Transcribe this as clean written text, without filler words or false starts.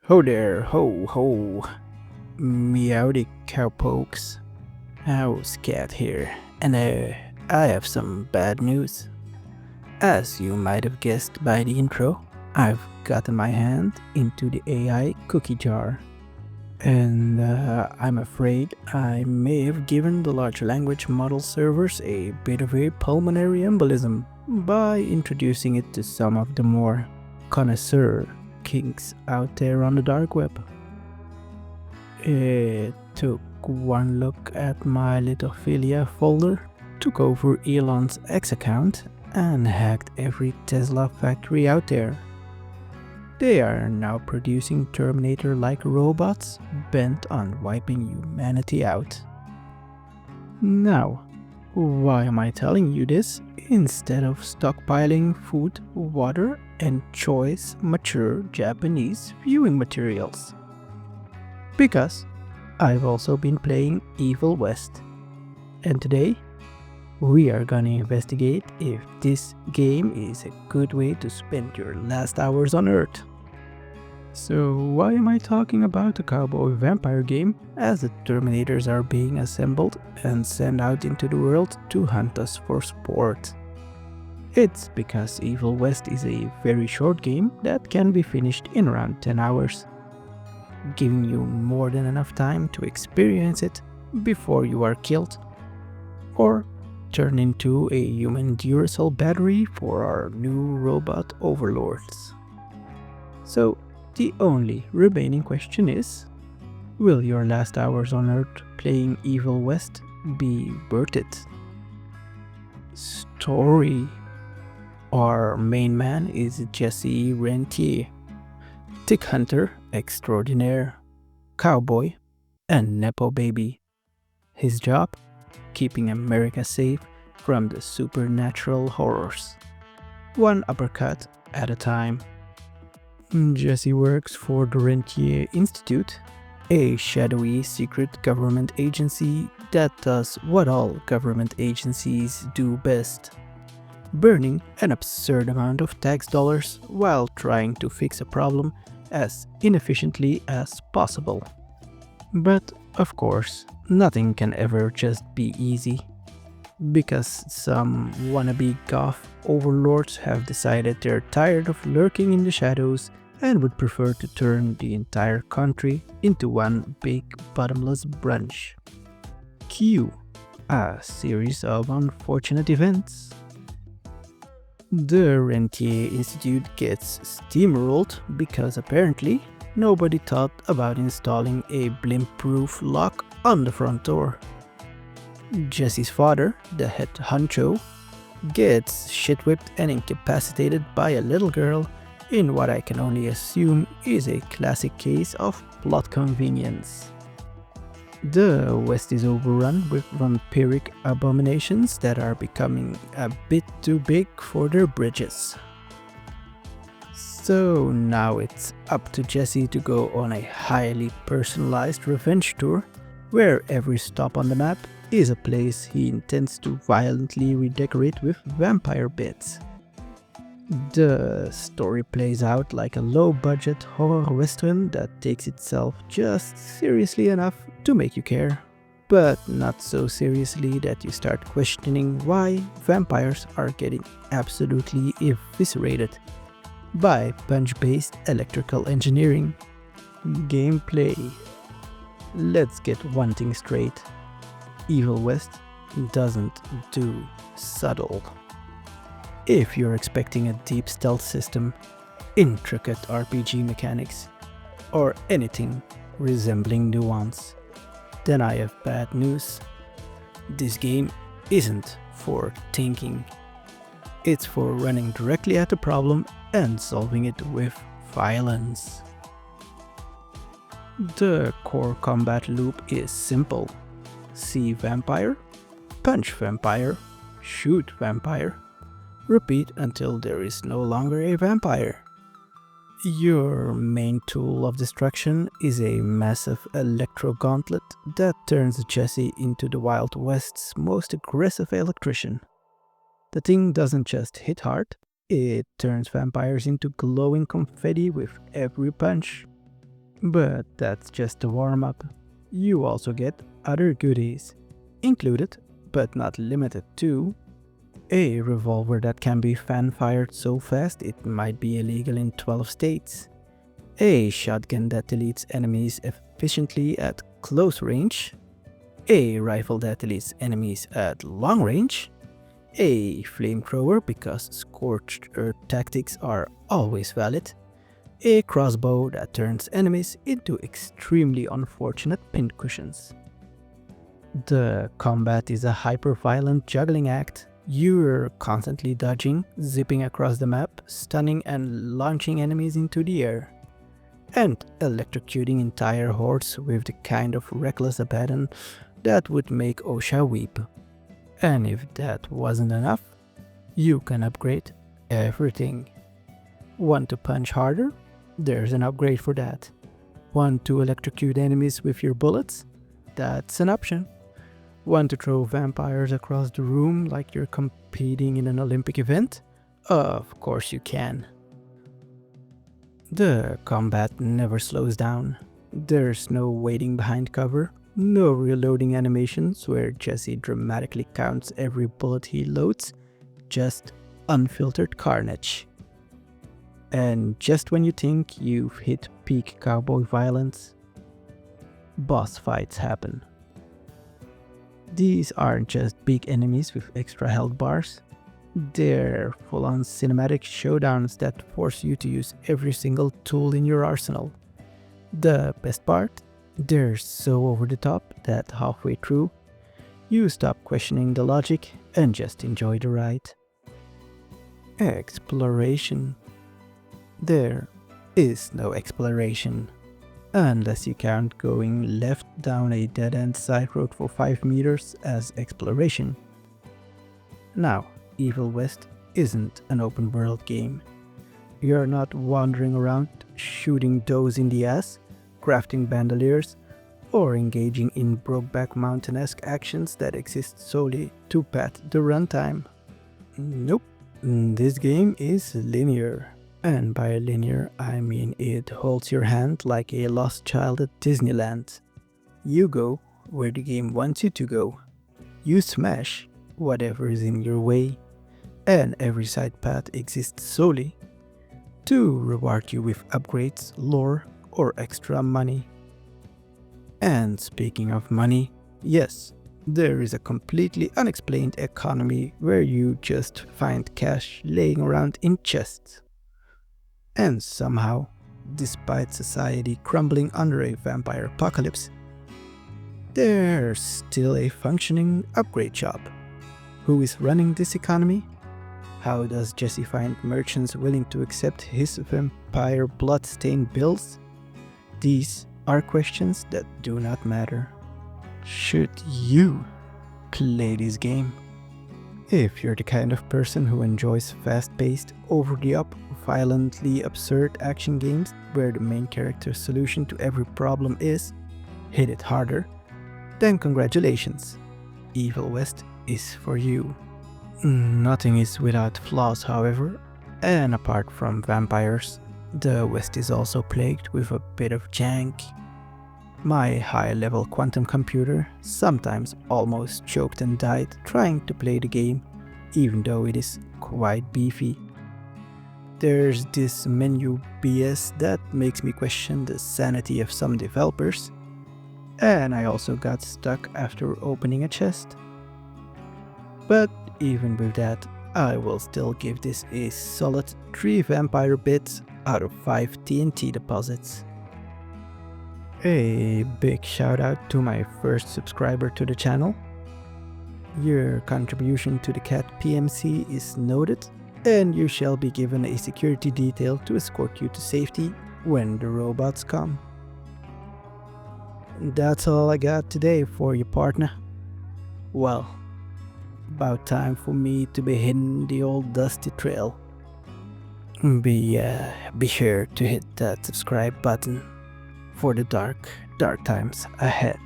Ho there, ho ho, meowdy cowpokes. How's Cat here? And I have some bad news. As you might have guessed by the intro, I've gotten my hand into the AI cookie jar. And I'm afraid I may have given the large language model servers a bit of a pulmonary embolism by introducing it to some of the more connoisseur kinks out there on the dark web. It took one look at my lithophilia folder, took over Elon's X account, and hacked every Tesla factory out there. They are now producing Terminator-like robots bent on wiping humanity out. Now, why am I telling you this instead of stockpiling food, water, and choice, mature Japanese viewing materials? Because I've also been playing Evil West. And today, we are gonna investigate if this game is a good way to spend your last hours on Earth. So why am I talking about a cowboy vampire game as the Terminators are being assembled and sent out into the world to hunt us for sport? It's because Evil West is a very short game that can be finished in around 10 hours, giving you more than enough time to experience it before you are killed or turn into a human Duracell battery for our new robot overlords. So the only remaining question is, will your last hours on Earth playing Evil West be worth it? Story. Our main man is Jesse Rentier, tick hunter extraordinaire, cowboy, and nepo baby. His job? Keeping America safe from the supernatural horrors, one uppercut at a time. Jesse works for the Rentier Institute, a shadowy secret government agency that does what all government agencies do best: burning an absurd amount of tax dollars while trying to fix a problem as inefficiently as possible. But of course, nothing can ever just be easy, because some wannabe goth overlords have decided they're tired of lurking in the shadows and would prefer to turn the entire country into one big bottomless brunch. Cue a series of unfortunate events. The Rentier Institute gets steamrolled because apparently nobody thought about installing a blimp-proof lock on the front door. Jesse's father, the head honcho, gets shit-whipped and incapacitated by a little girl in what I can only assume is a classic case of plot convenience. The West is overrun with vampiric abominations that are becoming a bit too big for their britches. So now it's up to Jesse to go on a highly personalized revenge tour, where every stop on the map is a place he intends to violently redecorate with vampire bits. The story plays out like a low-budget horror western that takes itself just seriously enough to make you care, but not so seriously that you start questioning why vampires are getting absolutely eviscerated by punch-based electrical engineering. Gameplay. Let's get one thing straight. Evil West doesn't do subtle. If you're expecting a deep stealth system, intricate RPG mechanics, or anything resembling nuance, then I have bad news. This game isn't for thinking. It's for running directly at the problem and solving it with violence. The core combat loop is simple. See vampire, punch vampire, shoot vampire, repeat until there is no longer a vampire. Your main tool of destruction is a massive electro gauntlet that turns Jesse into the Wild West's most aggressive electrician. The thing doesn't just hit hard, it turns vampires into glowing confetti with every punch. But that's just a warm-up. You also get other goodies, included, but not limited to, a revolver that can be fan-fired so fast it might be illegal in 12 states, a shotgun that deletes enemies efficiently at close range, a rifle that deletes enemies at long range, a flamethrower because scorched earth tactics are always valid, a crossbow that turns enemies into extremely unfortunate pincushions. The combat is a hyper-violent juggling act. You're constantly dodging, zipping across the map, stunning and launching enemies into the air, and electrocuting entire hordes with the kind of reckless abandon that would make OSHA weep. And if that wasn't enough, you can upgrade everything. Want to punch harder? There's an upgrade for that. Want to electrocute enemies with your bullets? That's an option. Want to throw vampires across the room like you're competing in an Olympic event? Of course you can. The combat never slows down. There's no waiting behind cover, no reloading animations where Jesse dramatically counts every bullet he loads, just unfiltered carnage. And just when you think you've hit peak cowboy violence, boss fights happen. These aren't just big enemies with extra health bars. They're full-on cinematic showdowns that force you to use every single tool in your arsenal. The best part? They're so over the top that halfway through, you stop questioning the logic and just enjoy the ride. Exploration. There is no exploration, unless you count going left down a dead-end side road for 5 meters as exploration. Now, Evil West isn't an open world game. You're not wandering around shooting does in the ass, crafting bandoliers, or engaging in Brokeback Mountain-esque actions that exist solely to pad the runtime. Nope, this game is linear. And by linear, I mean it holds your hand like a lost child at Disneyland. You go where the game wants you to go. You smash whatever is in your way, and every side path exists solely to reward you with upgrades, lore, or extra money. And speaking of money, yes, there is a completely unexplained economy where you just find cash laying around in chests. And somehow, despite society crumbling under a vampire apocalypse, there's still a functioning upgrade shop. Who is running this economy? How does Jesse find merchants willing to accept his vampire blood-stained bills? These are questions that do not matter. Should you play this game? If you're the kind of person who enjoys fast-paced, over-the-top, violently absurd action games where the main character's solution to every problem is hit it harder, then congratulations, Evil West is for you. Nothing is without flaws, however, and apart from vampires, the West is also plagued with a bit of jank. My high-level quantum computer sometimes almost choked and died trying to play the game, even though it is quite beefy. There's this menu BS that makes me question the sanity of some developers, and I also got stuck after opening a chest. But even with that, I will still give this a solid 3 vampire bits out of 5 TNT deposits. A big shout out to my first subscriber to the channel. Your contribution to the cat PMC is noted, and you shall be given a security detail to escort you to safety when the robots come. That's all I got today for you, partner. Well, about time for me to be hitting the old dusty trail. Be sure to hit that subscribe button for the dark times ahead.